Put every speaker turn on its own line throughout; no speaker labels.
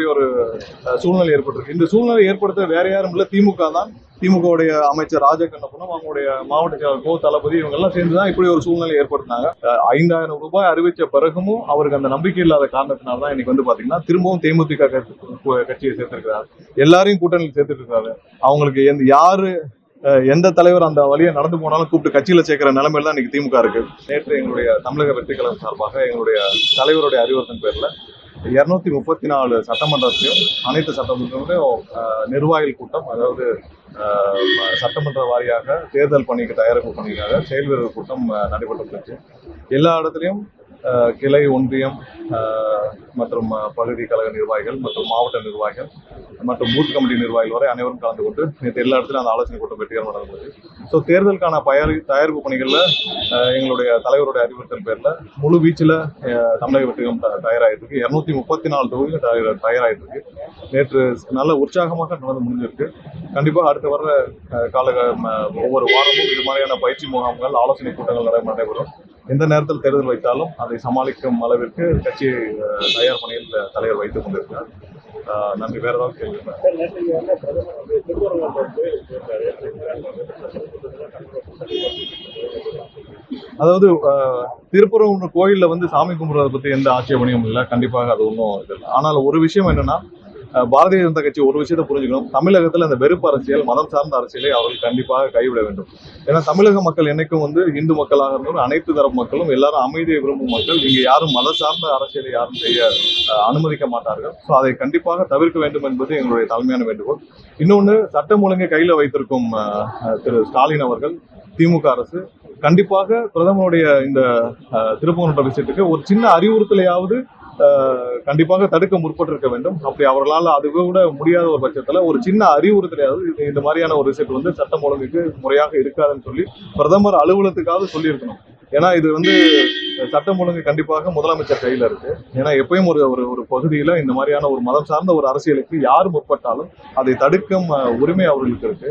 இப்படி ஒரு சூழ்நிலை ஏற்பட்டிருக்கு. இந்த சூழ்நிலை ஏற்படுத்த வேற யாரும் இல்லை, திமுக தான். திமுகவுடைய அமைச்சர் ராஜகண்ணப்பனும் அவங்களுடைய மாவட்ட செயலர் கோ தளபதி இவங்க எல்லாம் சேர்ந்துதான் இப்படி ஒரு சூழ்நிலை ஏற்படுத்தினாங்க. 5000 ரூபாய் அறிவிச்ச பிறகும் அவருக்கு அந்த நம்பிக்கை இல்லாத காரணத்தினால்தான் இன்னைக்கு வந்து பாத்தீங்கன்னா திரும்பவும் தேமுதிக கட்சியை சேர்த்திருக்கிறார், எல்லாரையும் கூட்டணியில் சேர்த்திருக்கிறாரு. அவங்களுக்கு யாரு எந்த தலைவர் அந்த வழியை நடந்து போனாலும் கூப்பிட்டு கட்சியில சேர்க்கிற நிலைமையில தான் இன்னைக்கு திமுக இருக்கு. நேற்று எங்களுடைய தமிழக வெற்றி கழகம் சார்பாக எங்களுடைய தலைவருடைய அறிவுறுத்தின் பேர்ல 234 சட்டமன்றத்திலும் அனைத்து சட்டமன்றத்திலும் நிர்வாகிகள் கூட்டம், அதாவது சட்டமன்ற வாரியாக தேர்தல் பணிக்கு தயாரிப்பு பணிக்காக செயல் வீரர் கூட்டம் நடைபெற்று எல்லா இடத்துலையும் கிளை, ஒன்றியம் மற்றும் பகுதி கழக நிர்வாகிகள் மற்றும் மாவட்ட நிர்வாகிகள் மற்றும் பூத் கமிட்டி நிர்வாகிகள் வரை அனைவரும் கலந்து கொண்டு நேற்று எல்லா இடத்துலையும் அந்த ஆலோசனை கூட்டம் வெற்றிகரமாக நடந்தது. ஸோ தேர்தலுக்கான தயாரிப்பு பணிகளில் எங்களுடைய தலைவருடைய அறிவுறுத்தல் பேரில் முழு வீச்சில் தமிழக வெற்றிகம் தயாராகிட்டு இருக்கு. 234 தொகுதிகள் தயாராகிட்டு இருக்கு. நேற்று நல்ல உற்சாகமாக நடந்து முடிஞ்சிருக்கு. கண்டிப்பாக அடுத்த வர ஒவ்வொரு வாரமும் இது மாதிரியான பயிற்சி முகாம்கள், ஆலோசனை கூட்டங்கள் நடைபெறும். எந்த நேரத்தில் தேர்தல் வைத்தாலும் அதை சமாளிக்கும் அளவிற்கு கட்சியை தயார் பணியில் தலைவர் வைத்துக் கொண்டிருக்கிறார். நன்றி. வேற ஏதாவது கேள்வி? அதாவது திருப்பரங்குன்ற கோயில்ல வந்து சாமி கும்பிடுறதை பத்தி எந்த ஆட்சேபனையும் இல்லை, கண்டிப்பாக அது ஒன்றும் இல்லை. ஆனால் ஒரு விஷயம் என்னன்னா, பாரதிய ஜனதா கட்சி ஒரு விஷயத்தை புரிஞ்சுக்கணும். தமிழகத்தில் இந்த வெறுப்பு அரசியல், மதம் சார்ந்த அரசியலை அவர்கள் கண்டிப்பாக கைவிட வேண்டும். ஏன்னா தமிழக மக்கள் என்னைக்கும் வந்து இந்து மக்களாக இருந்தாலும் அனைத்து தரப்பு மக்களும் எல்லாரும் அமைதியை விரும்பும் மக்கள். இங்கே யாரும் மத சார்ந்த அரசியலை யாரும் செய்ய அனுமதிக்க மாட்டார்கள். ஸோ அதை கண்டிப்பாக தவிர்க்க வேண்டும் என்பது எங்களுடைய தலைமையான வேண்டுகோள். இன்னொன்று, சட்டம் ஒழுங்கை கையில் வைத்திருக்கும் திரு ஸ்டாலின் அவர்கள், திமுக அரசு கண்டிப்பாக பிரதமருடைய இந்த திருப்பரங்குன்ற விஷயத்துக்கு ஒரு சின்ன அறிவுறுத்தலையாவது கண்டிப்பாக தடுக்க முற்பட்டிருக்க வேண்டும். அப்படி அவர்களால் அது கூட முடியாத ஒரு பட்சத்தில் ஒரு சின்ன அறிவுறுத்தலையாவது இந்த மாதிரியான ஒரு விஷயத்தை வந்து சட்டம் ஒழுங்குக்கு முறையாக இருக்காதுன்னு சொல்லி பிரதமர் அலுவலகத்துக்காவது சொல்லியிருக்கணும். ஏன்னா இது வந்து சட்டம் ஒழுங்கு கண்டிப்பாக முதலமைச்சர் கையில் இருக்கு. ஏன்னா எப்பயும் ஒரு பகுதியில் இந்த மாதிரியான ஒரு மதம் சார்ந்த ஒரு அரசியலுக்கு யார் முற்பட்டாலும் அதை தடுக்கும் உரிமை அவர்களுக்கு இருக்கு.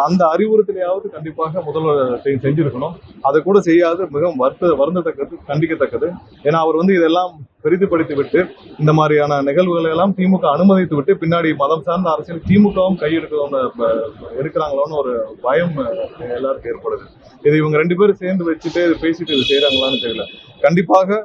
அந்த அறிவுறுத்தலையாவது கண்டிப்பாக முதல்வர் செஞ்சிருக்கணும். அதை கூட செய்யாது மிகவும் வருந்தத்தக்கது, கண்டிக்கத்தக்கது. ஏன்னா அவர் வந்து இதெல்லாம் பெரிதுபடுத்தி விட்டு இந்த மாதிரியான நிகழ்வுகளை எல்லாம் திமுக அனுமதித்து விட்டு பின்னாடி மதம் சார்ந்த அரசியல் திமுகவும் எடுக்கிறாங்களோன்னு ஒரு பயம் எல்லாருக்கும் ஏற்படுது. இது இவங்க 2 பேரும் சேர்ந்து வச்சுட்டு பேசிட்டு இது செய்யறாங்களான்னு தெரியல. கண்டிப்பாக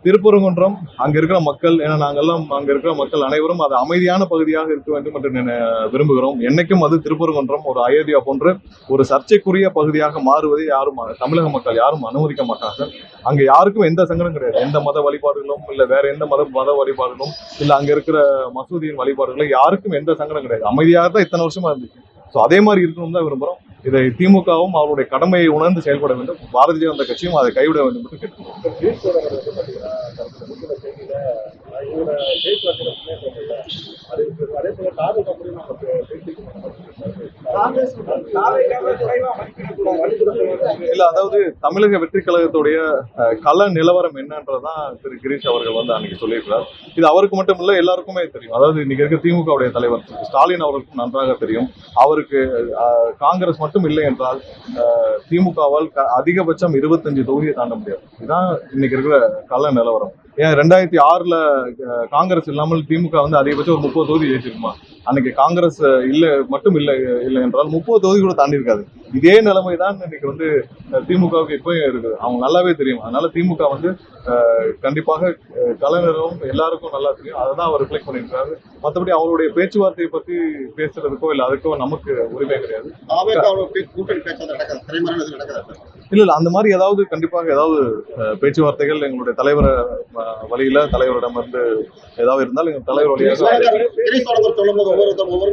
திருப்பரங்குன்றம் அங்க இருக்கிற மக்கள், ஏன்னா நாங்கெல்லாம் அங்க இருக்கிற மக்கள் அனைவரும் அது அமைதியான பகுதியாக இருக்க வேண்டும் என்று விரும்புகிறோம். என்னைக்கும் அது திருப்பரங்குன்றம் ஒரு அயோத்தியா போன்று ஒரு சர்ச்சைக்குரிய பகுதியாக மாறுவதை யாரும் தமிழக மக்கள் யாரும் அனுமதிக்க மாட்டார்கள். அங்க யாருக்கும் எந்த சங்கடம் கிடையாது. எந்த மத வழிபாடுகளும் இல்ல வேற எந்த மத வழிபாடுகளும் இல்ல அங்க இருக்கிற மசூதியின் வழிபாடுகளும் யாருக்கும் எந்த சங்கடம் கிடையாது. அமைதியாக தான் இத்தனை வருஷமா இருந்துச்சு. ஸோ அதே மாதிரி இருக்கணும் தான் விரும்புகிறோம். இதை திமுகவும் அவருடைய கடமையை உணர்ந்து செயல்பட வேண்டும். பாரதிய ஜனதா கட்சியும் அதை கைவிட வேண்டும் என்று கேட்டுக்கொள்கிறோம். இல்ல, அதாவது தமிழக வெற்றி கழகத்துடைய கள நிலவரம் என்னன்றதான் திரு கிரீஷ் அவர்கள் வந்து அன்னைக்கு சொல்லியிருக்கிறார். இது அவருக்கு மட்டும் இல்ல, எல்லாருக்குமே தெரியும். அதாவது இன்னைக்கு இருக்க திமுகவுடைய தலைவர் ஸ்டாலின் அவர்களுக்கும் நன்றாக தெரியும். அவருக்கு காங்கிரஸ் மட்டும் இல்லை என்றால் திமுகவால் அதிகபட்சம் 25 தொகுதியை தாண்ட முடியாது. இதுதான் இன்னைக்கு இருக்கிற கள நிலவரம். ஏன் 2006ல் காங்கிரஸ் இல்லாமல் திமுக வந்து அதிகபட்சம் ஒரு 30 தொகுதி ஜெயிச்சிருக்குமா? அன்னைக்கு காங்கிரஸ் இல்லை என்றால் 30 தொகுதி கூட தாண்டி இருக்காது. இதே நிலைமை தான் இன்னைக்கு வந்து திமுகவுக்கு இப்பயும் இருக்குது. அவங்க நல்லாவே தெரியும். அதனால திமுக வந்து கண்டிப்பாக கலைஞரும் எல்லாருக்கும் நல்லா தெரியும். அதை தான் அவர் ரிஃப்ளெக்ட் பண்ணியிருக்காரு. மற்றபடி அவருடைய பேச்சுவார்த்தையை பத்தி பேசுறதுக்கோ இல்லை அதுக்கோ நமக்கு உரிமை கிடையாது. இல்ல அந்த மாதிரி ஏதாவது கண்டிப்பாக ஏதாவது பேச்சுவார்த்தைகள் எங்களுடைய தலைவர் வழியில தலைவரிடம் இருந்து ஏதாவது இருந்தால் எங்க தலைவர் வழியாக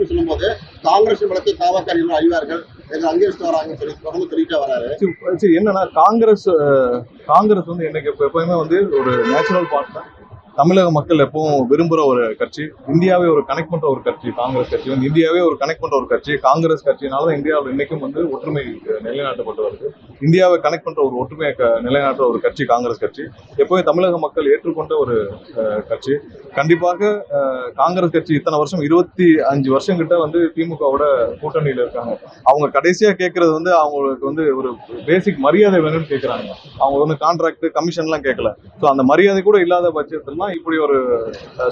சொல்லும்போது காங்கிரஸ் வழக்கை காவல்துறையினர் அறிவார்கள் அங்கீகரித்து வராங்கன்னு சொல்லி தொடர்ந்து சொல்லிட்டு வராரு.
என்னன்னா காங்கிரஸ் வந்து என்னைக்கு எப்பவுமே வந்து ஒரு நேச்சுரல் பார்ட்னர். தமிழக மக்கள் எப்பவும் விரும்புகிற ஒரு கட்சி, இந்தியாவே ஒரு கனெக்ட் பண்ற ஒரு கட்சி. காங்கிரஸ் கட்சி வந்து இந்தியாவே ஒரு கனெக்ட் பண்ற ஒரு கட்சி. காங்கிரஸ் கட்சினால இந்தியாவில் இன்னைக்கும் வந்து ஒற்றுமை நிலைநாட்டப்பட்டு வருது. இந்தியாவை கனெக்ட் பண்ற ஒரு ஒற்றுமையை நிலைநாட்டுற ஒரு கட்சி காங்கிரஸ் கட்சி. எப்பவுமே தமிழக மக்கள் ஏற்றுக்கொண்ட ஒரு கட்சி. கண்டிப்பாக காங்கிரஸ் கட்சி இத்தனை வருஷம் 25 வருஷம் கிட்ட வந்து திமுகவோட கூட்டணியில இருக்காங்க. அவங்க கடைசியா கேட்கறது வந்து அவங்களுக்கு வந்து ஒரு பேசிக் மரியாதை வேணும்னு கேட்கறாங்க. அவங்க வந்து கான்ட்ராக்ட் கமிஷன்லாம் கேட்கல. ஸோ அந்த மரியாதை கூட இல்லாத பட்சத்துல தான் இப்படி ஒரு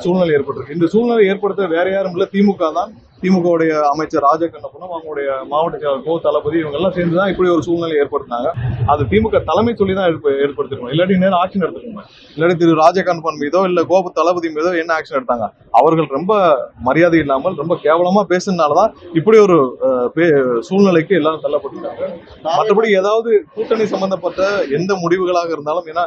சூழ்நிலை ஏற்பட்டிருக்கு. இந்த சூழ்நிலை ஏற்படுத்த வேற யாரும் இல்லை, திமுக தான். திமுகவுடைய அமைச்சர் ராஜகண்ணப்பனும் அவங்களுடைய மாவட்ட செயலர் கோ தளபதி இவங்க எல்லாம் சேர்ந்து தான் இப்படி ஒரு சூழ்நிலை ஏற்படுத்தினாங்க. அது திமுக தலைமை சொல்லி தான் ஏற்படுத்திருக்கணும், இல்லாட்டி நேரம் ஆக்ஷன் எடுத்துக்கணும். இல்லாட்டி திரு ராஜகண்ணப்பன் மீதோ இல்ல கோ தளபதி மீதோ என்ன ஆக்ஷன் எடுத்தாங்க? அவர்கள் ரொம்ப மரியாதை இல்லாமல் ரொம்ப கேவலமா பேசுனதுனாலதான் இப்படி ஒரு சூழ்நிலைக்கு எல்லாரும் தள்ளப்பட்டிருக்காங்க. மற்றபடி ஏதாவது கூட்டணி சம்பந்தப்பட்ட எந்த முடிவுகளாக இருந்தாலும், ஏன்னா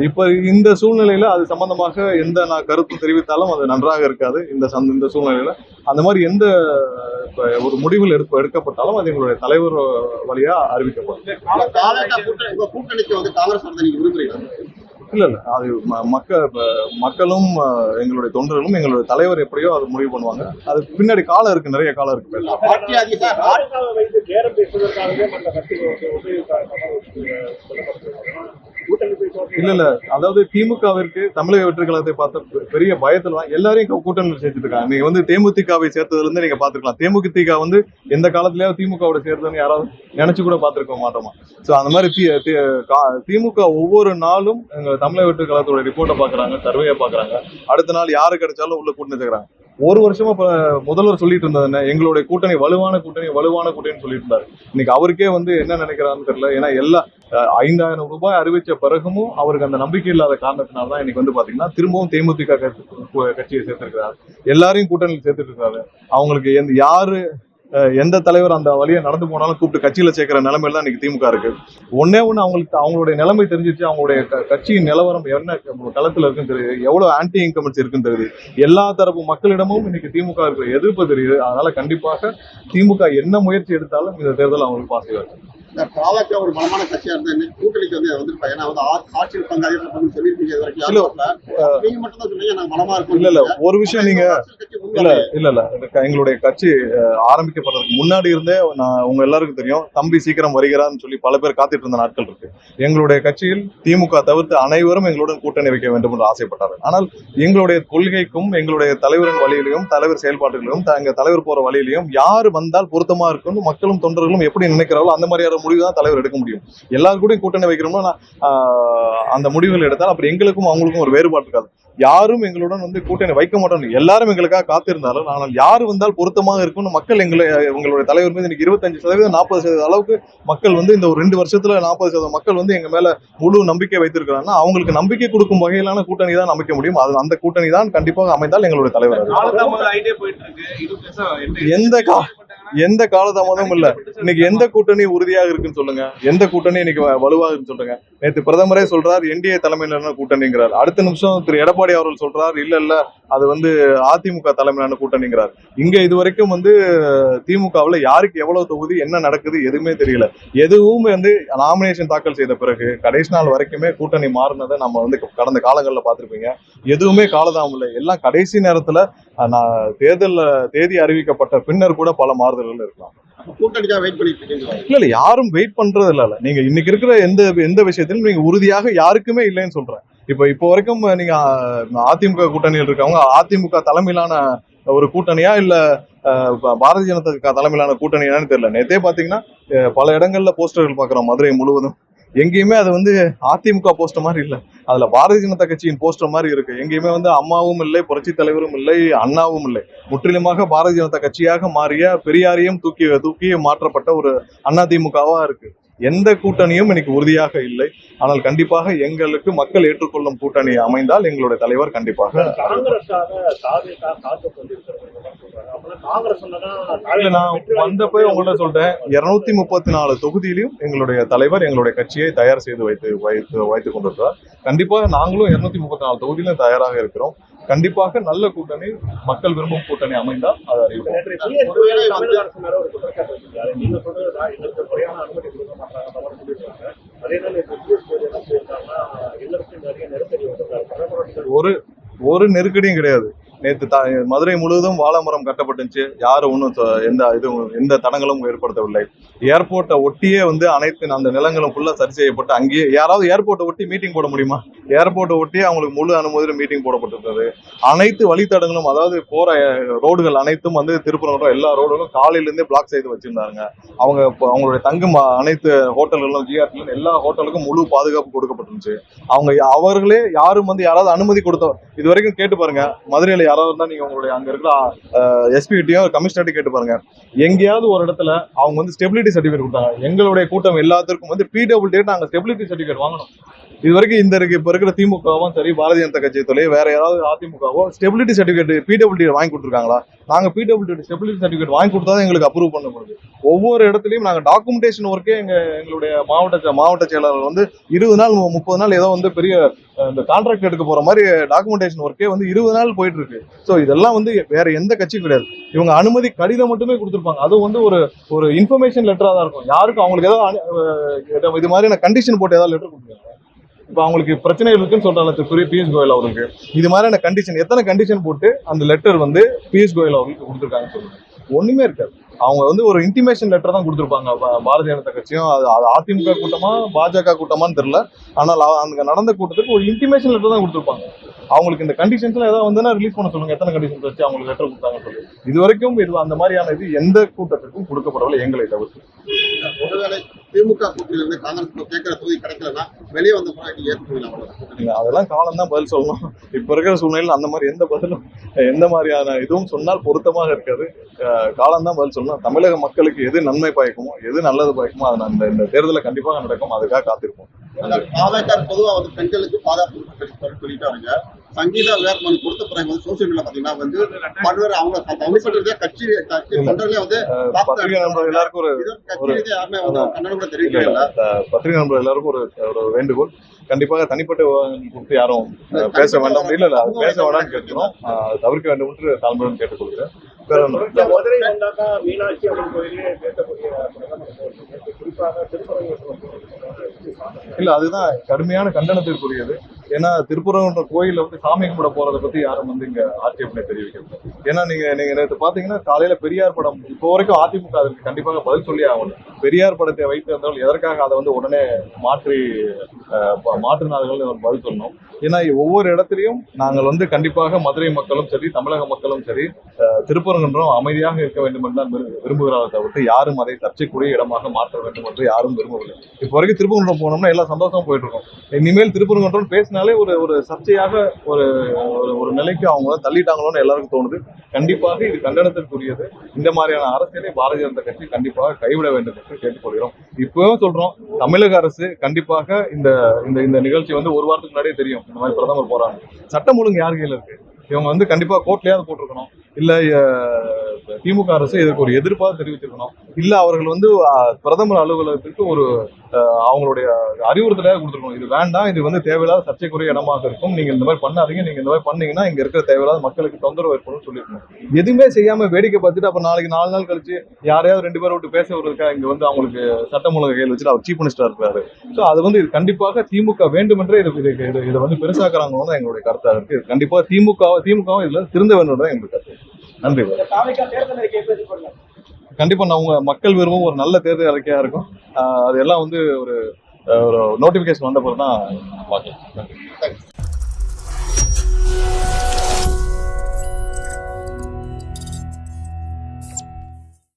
இப்ப இந்த சூழ்நிலையில அது சம்பந்தமாக எந்த நான் கருத்து தெரிவித்தாலும் அது நன்றாக இருக்காது. இந்த சூழ்நிலையில அந்த மாதிரி எந்த ஒரு முடிவில் எடுக்கப்பட்டாலும் அது எங்களுடைய தலைவர் வழியா அறிவிக்கப்படும்.
கூட்டணிக்கு வந்து காங்கிரஸ் வந்து நீங்க விரும்புறீங்க?
இல்ல அது மக்களும் எங்களுடைய தொண்டர்களும் எங்களுடைய தலைவர் எப்படியோ அது முடிவு பண்ணுவாங்க. அது பின்னாடி காலம் இருக்கு, நிறைய காலம் இருக்கு. இல்ல அதாவது திமுகவிற்கு தமிழக வெற்றி கழகத்தை பார்த்த பெரிய பயத்துல தான் எல்லாரையும் கூட்டணியில் சேர்த்துட்டு இருக்காங்க. நீங்க வந்து தேமுதிகவை சேர்த்ததுல இருந்து நீங்க பாத்துக்கலாம். தேமுதிக வந்து எந்த காலத்திலயாவது திமுகவோட சேர்ந்ததுன்னு யாராவது நினைச்சு கூட பாத்துருக்க மாட்டோமா? சோ அந்த மாதிரி திமுக ஒவ்வொரு நாளும் எங்க தமிழக வெற்றி கழகத்தோட ரிப்போர்ட்டை பாக்குறாங்க, சர்வேயை பாக்குறாங்க. அடுத்த நாள் யாரு கிடைச்சாலும் உள்ள கூட்டணி சேர்க்கிறாங்க. ஒரு வருஷமா முதல்வர் சொல்லிட்டு இருந்தது என்ன, எங்களுடைய கூட்டணி வலுவான கூட்டணின்னு சொல்லிட்டு இருந்தாரு. இன்னைக்கு அவருக்கே வந்து என்ன நினைக்கிறான்னு தெரியல. ஏன்னா எல்லா 5,000 ரூபாய் அறிவிச்ச பிறகும் அவருக்கு அந்த நம்பிக்கை இல்லாத காரணத்தினால்தான் இன்னைக்கு வந்து பாத்தீங்கன்னா திரும்பவும் தேமுதிக கட்சியை சேர்த்திருக்கிறாரு, எல்லாரையும் கூட்டணியில் சேர்த்துட்டு இருக்காரு. அவங்களுக்கு யாரு எந்த தலைவர் அந்த வழியை நடந்து போனாலும் கூப்பிட்டு கட்சியில சேர்க்கிற நிலைமையில தான் இன்னைக்கு திமுக இருக்கு. ஒன்னே ஒண்ணு அவங்களுடைய நிலைமை தெரிஞ்சிச்சு, அவங்களுடைய கட்சியின் நிலவரம் என்ன களத்துல இருக்குன்னு தெரியுது, எவ்வளவு ஆன்டி இன்கமெண்ட்ஸ் இருக்குன்னு தெரியுது. எல்லா தரப்பு மக்களிடமும் இன்னைக்கு திமுக இருக்கிற எதிர்ப்பு தெரியுது. அதனால கண்டிப்பாக திமுக என்ன முயற்சி எடுத்தாலும் இந்த தேர்தல் அவங்களுக்கு பாசிட்டிவா இருக்கு.
பாவக்க ஒரு பலமான கட்சியா இருந்தா கூட்டணிக்கு வந்து வந்துருப்பாங்க. ஏன்னா வந்து ஆட்சியில் பங்காளின்னு சொல்லியிருக்கீங்க. நீங்க மட்டும் தான் சொன்னீங்க நான் பலமா இருக்கும்.
இல்ல ஒரு விஷயம் நீங்க இல்ல எங்களுடைய கட்சி ஆரம்பிக்கப்படுறதுக்கு முன்னாடி இருந்தே உங்க எல்லாருக்கும் தெரியும், தம்பி சீக்கிரம் வருகிறான்னு சொல்லி பல பேர் காத்துட்டு இருந்த நாட்கள் இருக்கு. எங்களுடைய கட்சியில் திமுக தவிர்த்து அனைவரும் எங்களுடன் கூட்டணி வைக்க வேண்டும் என்று ஆசைப்பட்டார்கள். ஆனால் எங்களுடைய கொள்கைக்கும் எங்களுடைய தலைவரின் வழியிலையும் தலைவர் செயல்பாடுகளிலும் எங்க தலைவர் போற வழியிலையும் யாரு வந்தால் பொருத்தமா இருக்குன்னு மக்களும் தொண்டர்களும் எப்படி நினைக்கிறாங்களோ அந்த மாதிரியான முடிவு தான் தலைவர் எடுக்க முடியும். எல்லாரும் கூட கூட்டணி வைக்கிறோம்னா அந்த முடிவுகள் எடுத்தால் அப்புறம் எங்களுக்கும் அவங்களுக்கும் ஒரு வேறுபாடு இருக்காது. யாரும் எங்களுடன் வந்து கூட்டணி வைக்க மாட்டோம், எல்லாரும் எங்களுக்காக காத்திருந்தாலும் ஆனால் யாரு வந்தால் பொருத்தமாக இருக்கும்னு மக்கள் எங்களுடைய தலைவர் மீது இன்னைக்கு 25% 40% அளவுக்கு மக்கள் வந்து இந்த ஒரு 2 வருஷத்துல 40% மக்கள் வந்து எங்க மேல முழு நம்பிக்கை வைத்திருக்கிறாங்கன்னா அவங்களுக்கு நம்பிக்கை கொடுக்கும் வகையிலான கூட்டணி தான் அமைக்க முடியும். அது அந்த கூட்டணி தான் கண்டிப்பாக அமைந்தால் எங்களுடைய தலைவர். எந்த காலதாமதமும் இல்ல. இன்னைக்கு எந்த கூட்டணி உறுதியாக இருக்குன்னு சொல்லுங்க, எந்த கூட்டணி இன்னைக்கு வலுவாக இருக்குன்னு சொல்லுங்க. நேற்று பிரதமரே சொல்றார் என்டிஏ தலைமையிலான கூட்டணிங்கிறார். அடுத்த நிமிஷம் திரு எடப்பாடி அவர்கள் சொல்றார் இல்ல அது வந்து அதிமுக தலைமையிலான கூட்டணிங்கிறார். இங்க இதுவரைக்கும் வந்து திமுகவுல யாருக்கு எவ்வளவு தொகுதி, என்ன நடக்குது எதுவுமே தெரியல. எதுவும் வந்து நாமினேஷன் தாக்கல் செய்த பிறகு கடைசி நாள் வரைக்குமே கூட்டணி மாறினதை நம்ம வந்து கடந்த காலங்களில் பார்த்திருப்பீங்க. எதுவுமே காலதாமம் இல்லை. எல்லாம் கடைசி நேரத்துல தேர்தல் தேதி அறிவிக்கப்பட்ட பின்னர் கூட பல மாறுதல்கள் இருக்கலாம். இல்ல யாரும் வெயிட் பண்றது இல்ல. நீங்க இன்னைக்கு இருக்கிற எந்த விஷயத்திலும் நீங்க உறுதியாக யாருக்குமே இல்லைன்னு சொல்றேன். இப்போ வரைக்கும் நீங்க அதிமுக கூட்டணியில் இருக்கவங்க அதிமுக தலைமையிலான ஒரு கூட்டணியா இல்ல பாரதிய ஜனதா தலைமையிலான கூட்டணியான்னு தெரியல. நேத்தே பாத்தீங்கன்னா பல இடங்கள்ல போஸ்டர்கள் பாக்குறோம் மதுரை முழுவதும். எங்கேயுமே அது வந்து அதிமுக போஸ்டர் மாதிரி இல்லை, அதுல பாரதிய ஜனதா கட்சியின் போஸ்டர் மாதிரி இருக்கு. எங்கேயுமே வந்து அம்மாவும் இல்லை, புரட்சி தலைவரும் இல்லை, அண்ணாவும் இல்லை. முற்றிலுமாக பாரதிய ஜனதா கட்சியாக மாறிய பெரியாரையும் தூக்கி மாற்றப்பட்ட ஒரு அதிமுகவா இருக்கு. எந்த கூட்டணியும் இன்னைக்கு உறுதியாக இல்லை. ஆனால் கண்டிப்பாக எங்களுக்கு மக்கள் ஏற்றுக்கொள்ளும் கூட்டணி அமைந்தால் எங்களுடைய தலைவர் கண்டிப்பாக. நான் வந்தப்போ உங்கள்ட்ட சொல்றேன், 234 தொகுதியிலும் எங்களுடைய தலைவர் எங்களுடைய கட்சியை தயார் செய்து வைத்துக் கொண்டிருக்கிறார். கண்டிப்பாக நாங்களும் 234 தொகுதியிலும் தயாராக இருக்கிறோம். கண்டிப்பாக நல்ல கூட்டணி, மக்கள் விரும்பும் கூட்டணி அமைந்தால் அதை அறிவிப்போம். ஒரு நெருக்கடியும் கிடையாது. நேற்று மதுரை முழுவதும் வாழைமரம் கட்டப்பட்டுச்சு. யாரும் ஒன்றும் எந்த தடங்களும் ஏற்படுத்தவில்லை. ஏர்போர்ட்டை ஒட்டியே வந்து அனைத்து அந்த நிலங்களும் ஃபுல்லா சரி செய்யப்பட்டு அங்கேயே யாராவது ஏர்போர்ட்டை ஒட்டி மீட்டிங் போட முடியுமா? ஏர்போர்ட்டை ஒட்டியே அவங்களுக்கு முழு அனுமதியில் மீட்டிங் போடப்பட்டிருந்தது. அனைத்து வழித்தடங்களும் அதாவது போற ரோடுகள் அனைத்தும் வந்து திருப்பரங்குன்றம் எல்லா ரோடுகளும் காலையிலேருந்தே பிளாக் செய்து வச்சிருந்தாங்க. அவங்களுடைய தங்கும் அனைத்து ஹோட்டல்களும் ஜிஆர்டிலும் எல்லா ஹோட்டலுக்கும் முழு பாதுகாப்பு கொடுக்கப்பட்டிருந்துச்சு. அவர்களே யாரும் வந்து யாராவது அனுமதி கொடுத்தோம் இது வரைக்கும் கேட்டு பாருங்க. மதுரையில யாராவது இருந்தா நீங்க உங்களுடைய அங்க இருக்கிற எஸ்பிகிட்டையும் கமிஷனர்ட்டையும் கேட்டு பாருங்க. எங்கேயாவது ஒரு இடத்துல அவங்க வந்து ஸ்டெபிலிட்டி சர்டிஃபிகேட் கொடுத்தாங்க. எங்களுடைய கூட்டம் எல்லாத்துக்கும் வந்து பிடபிள்யூடி நாங்க ஸ்டெபிலிட்டி சர்டிஃபிகேட் வாங்கணும். இது வரைக்கும் இப்ப இருக்கிற திமுகவும் சரி, பாரதிய ஜனதா கட்சி தொலை வேற யாராவது அதிமுகவோ ஸ்டெபிலிட்டி சர்டிஃபிகேட் பிடபிள்யூடி வாங்கி கொடுத்துருக்காங்களா? நாங்க பிடபிள்யூடி ஸ்டெபிலிட்டி சர்டிஃபிகேட் வாங்கி கொடுத்தா எங்களுக்கு அப்ரூவ் பண்ண முடியுது. ஒவ்வொரு இடத்துலயும் நாங்க டாக்குமெண்டேஷன் ஒர்க்கே எங்களுடைய மாவட்ட செயலாளர் வந்து 20 நாள் 30 நாள் ஏதோ வந்து பெரிய இந்த கான்ட்ராக்ட் எடுக்க போற மாதிரி டாக்குமெண்டேஷன் ஒர்க்கே வந்து 20 நாள் போயிட்டு இருக்கு. ஸோ இதெல்லாம் வந்து வேற எந்த கட்சியும் கிடையாது. இவங்க அனுமதி கடிதம் மட்டுமே கொடுத்துருப்பாங்க. அது வந்து ஒரு இன்ஃபர்மேஷன் லெட்டரா தான் இருக்கும். யாருக்கும் அவங்களுக்கு ஏதாவது இது மாதிரியான கண்டிஷன் போட்டு ஏதாவது லெட்டர் கொடுத்துருக்காங்க. இப்போ அவங்களுக்கு பிரச்சனை இருக்குன்னு சொல்றாங்க பியூஷ் கோயல் அவருக்கு. இது மாதிரியான கண்டிஷன் எத்தனை கண்டிஷன் போட்டு அந்த லெட்டர் வந்து பியூஷ் கோயல் அவருக்கு கொடுத்துருக்காங்கன்னு சொல்லுங்க. ஒண்ணுமே இருக்காது. அவங்க வந்து ஒரு இன்டிமேஷன் லெட்டர் தான் கொடுத்துருப்பாங்க. பாரதிய ஜனதா கட்சியும் அது அதிமுக கூட்டமா பாஜக கூட்டமான்னு தெரியல. ஆனால் அங்க நடந்த கூட்டத்துக்கு ஒரு இன்டிமேஷன் லெட்டர் தான் கொடுத்துருப்பாங்க. அவங்களுக்கு இந்த கண்டிஷன்ஸ்ல ஏதாவது வந்து ரிலீஸ் பண்ண சொல்லுங்க. எத்தனை கண்டிஷன்ஸ் வச்சு அவங்களுக்கு லெட்டர் கொடுத்தாங்கன்னு சொல்லி. இது வரைக்கும் இது அந்த மாதிரியான இது எந்த கூட்டத்துக்கும் கொடுக்கப்படவில்லை எங்களை தவிர்த்து.
ஒருவேளை திமுக கூட்டணியிலிருந்து காங்கிரஸ் கேட்கிற தொகுதி கிடைக்கலன்னா வெளியே வந்த பிறகு ஏற்றுக்கொள்ள
அதெல்லாம் காலம் தான் பதில் சொல்லணும். இப்ப இருக்கிற சூழ்நிலையில் அந்த மாதிரி எந்த பதிலும் எந்த மாதிரியான இதுவும் சொன்னால் பொருத்தமாக இருக்காது. காலம் தான் பதில் சொல்லணும். தமிழக மக்களுக்கு எது நன்மை பயக்குமோ எது நல்லது பயக்குமோ அது இந்த தேர்தலில் கண்டிப்பாக நடக்கும். அதுக்காக காத்திருப்போம்.
பொதுவாக வந்து பெண்களுக்கு பாதுகாப்பு சொல்லிட்டாங்க. சங்கீதா வேட்பு கொடுத்த பிறகு வந்து சோசியல் மீடியா பாத்தீங்கன்னா வந்து பல்வேறு அவங்க தனிப்பட்ட கட்சி தொண்டர்களே வந்து
பத்திரிகை நண்பர்கள் எல்லாருக்கும்
யாருமே வந்து கண்டனம் கூட தெரிவிக்கல.
பத்திரிகை நண்பர்கள் எல்லாருக்கும் ஒரு வேண்டுகோள். கண்டிப்பாக தனிப்பட்ட கொடுத்து யாரும் பேச வேண்டாம். இல்ல அது பேச வேண்டாம்னு கேட்கிறோம். தவிர்க்க வேண்டும் என்று தாழ்மையுடன் கேட்டுக்கொள்கிறேன்.
மீனாட்சி அம்மன் கோயிலே பேசக்கூடிய
இல்ல அதுதான் கடுமையான கண்டனத்திற்குரியது. ஏன்னா திருப்பரங்குன்ற கோயில வந்து சாமி கும்பிட போறதை பத்தி யாரும் வந்து இங்க ஆட்சேபனை தெரிவிக்கிறது. ஏன்னா நீங்க நேற்று பாத்தீங்கன்னா காலையில பெரியார் படம் இப்போ வரைக்கும் அதிமுக அதற்கு கண்டிப்பாக பதில் சொல்லி ஆகணும். பெரியார் படத்தை வைத்து வந்தவர்கள் எதற்காக அதை வந்து உடனே மாற்றினார்கள் பதில் சொல்லணும். ஏன்னா ஒவ்வொரு இடத்துலையும் நாங்கள் வந்து கண்டிப்பாக மதுரை மக்களும் சரி தமிழக மக்களும் சரி திருப்பரங்குன்றம் அமைதியாக இருக்க வேண்டும் என்று தான் விரும்புகிறார்கள் தவிர்த்து யாரும் அதை சர்ச்சைக்குரிய இடமாக மாற்ற வேண்டும் என்று யாரும் விரும்பவில்லை. இப்போ வரைக்கும் திருப்பரங்குன்றம் போனோம்னா எல்லா சந்தோஷமும் போயிட்டு இருக்கோம். இனிமேல் திருப்பரங்குன்றம் பேசினாலே ஒரு சர்ச்சையாக ஒரு நிலைக்கு அவங்க தள்ளிட்டாங்களோன்னு எல்லாருக்கும் தோணுது. கண்டிப்பாக இது கண்டனத்திற்குரியது. இந்த மாதிரியான அரசியலை பாரதிய ஜனதா கட்சி கண்டிப்பாக கைவிட வேண்டும் என்று கேட்டுக்கொள்கிறோம். இப்பவும் சொல்றோம், தமிழக அரசு கண்டிப்பாக இந்த நிகழ்ச்சி வந்து ஒரு வாரத்துக்கு முன்னாடியே தெரியும். இந்த மாதிரி பிரதமர் போறாங்க. சட்டம் ஒழுங்கு யார் கையில இருக்கு? இவங்க வந்து கண்டிப்பா கோர்ட்லயாவது போட்டிருக்கணும். இல்ல திமுக அரசு இதற்கு ஒரு எதிர்ப்பாக தெரிவிச்சிருக்கணும். இல்ல அவர்கள் வந்து பிரதமர் அலுவலகத்திற்கு ஒரு அவங்களுடைய அறிவுறுத்தலாக கொடுத்துருக்கணும். இது வேண்டாம், இது வந்து தேவையில்லாத சர்ச்சைக்குரிய இடமாக இருக்கும், நீங்க இந்த மாதிரி பண்ணாதீங்க, நீங்க இந்த மாதிரி பண்ணீங்கன்னா இங்க இருக்கிற தேவையில்லாத மக்களுக்கு தொந்தரவு ஏற்படும் சொல்லியிருக்கணும். எதுவுமே செய்யாம வேடிக்கை பார்த்துட்டு அப்புறம் நாளைக்கு 4 நாள் கழிச்சு யாரையாவது 2 பேரை விட்டு பேச விடுறதுக்கா இங்க வந்து அவங்களுக்கு சட்டம் ஒழுங்கு கையில் வச்சுட்டு அவர் சீஃப் மினிஸ்டரா இருக்காரு. ஸோ அது வந்து இது கண்டிப்பாக திமுக வேண்டுமென்றே இதை வந்து பெருசாக்குறாங்கன்னு தான் எங்களுடைய கருத்தாக இருக்கு. கண்டிப்பா திமுகவும் இதுல திருந்த வேண்டும் தான் எங்களுக்கு கருத்து. நன்றி. கண்டிப்பா நான் உங்க மக்கள் விரும்பும் ஒரு நல்ல தேர்தல் அறிக்கையா இருக்கும். அது எல்லாம் வந்து ஒரு நோட்டிபிகேஷன் வந்த பிறகு தான் பார்க்கலாம்.